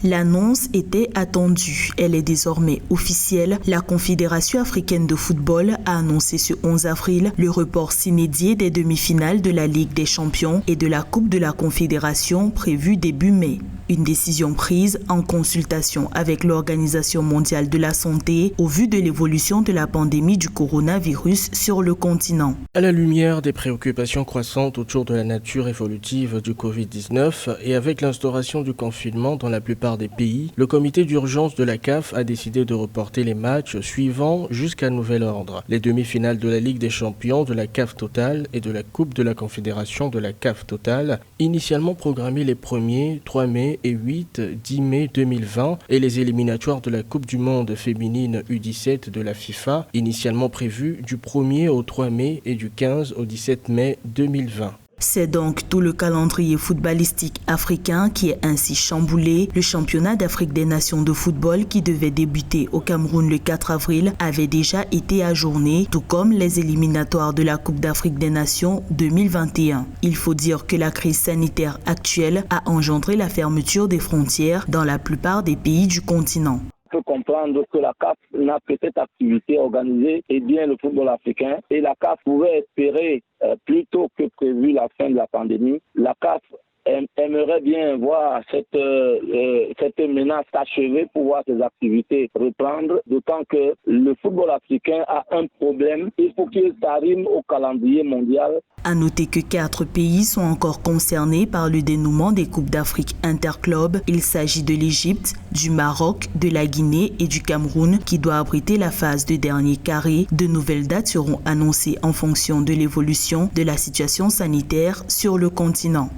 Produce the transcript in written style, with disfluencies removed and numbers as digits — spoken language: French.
L'annonce était attendue. Elle est désormais officielle. La Confédération africaine de football a annoncé ce 11 avril le report s'inédié des demi-finales de la Ligue des Champions et de la Coupe de la Confédération prévue début mai. Une décision prise en consultation avec l'Organisation mondiale de la santé au vu de l'évolution de la pandémie du coronavirus sur le continent. À la lumière des préoccupations croissantes autour de la nature évolutive du Covid-19 et avec l'instauration du confinement dans la plupart des pays, le comité d'urgence de la CAF a décidé de reporter les matchs suivants jusqu'à nouvel ordre. Les demi-finales de la Ligue des Champions de la CAF Total et de la Coupe de la Confédération de la CAF Total, initialement programmées les 1er, 3 mai et 8-10 mai 2020 et les éliminatoires de la Coupe du Monde féminine U17 de la FIFA, initialement prévues du 1er au 3 mai et du 15 au 17 mai 2020. C'est donc tout le calendrier footballistique africain qui est ainsi chamboulé. Le championnat d'Afrique des Nations de football qui devait débuter au Cameroun le 4 avril avait déjà été ajourné, tout comme les éliminatoires de la Coupe d'Afrique des Nations 2021. Il faut dire que la crise sanitaire actuelle a engendré la fermeture des frontières dans la plupart des pays du continent. On peut comprendre que la CAF n'a que cette activité organisée et bien le football africain et la CAF pouvait espérer plus tôt que prévu la fin de la pandémie. La CAF aimerait bien voir cette menace s'achever pour voir ses activités reprendre, d'autant que le football africain a un problème. Il faut qu'il s'arrime au calendrier mondial. À noter que 4 pays sont encore concernés par le dénouement des Coupes d'Afrique interclubs. Il s'agit de l'Égypte, du Maroc, de la Guinée et du Cameroun qui doit abriter la phase de dernier carré. De nouvelles dates seront annoncées en fonction de l'évolution de la situation sanitaire sur le continent.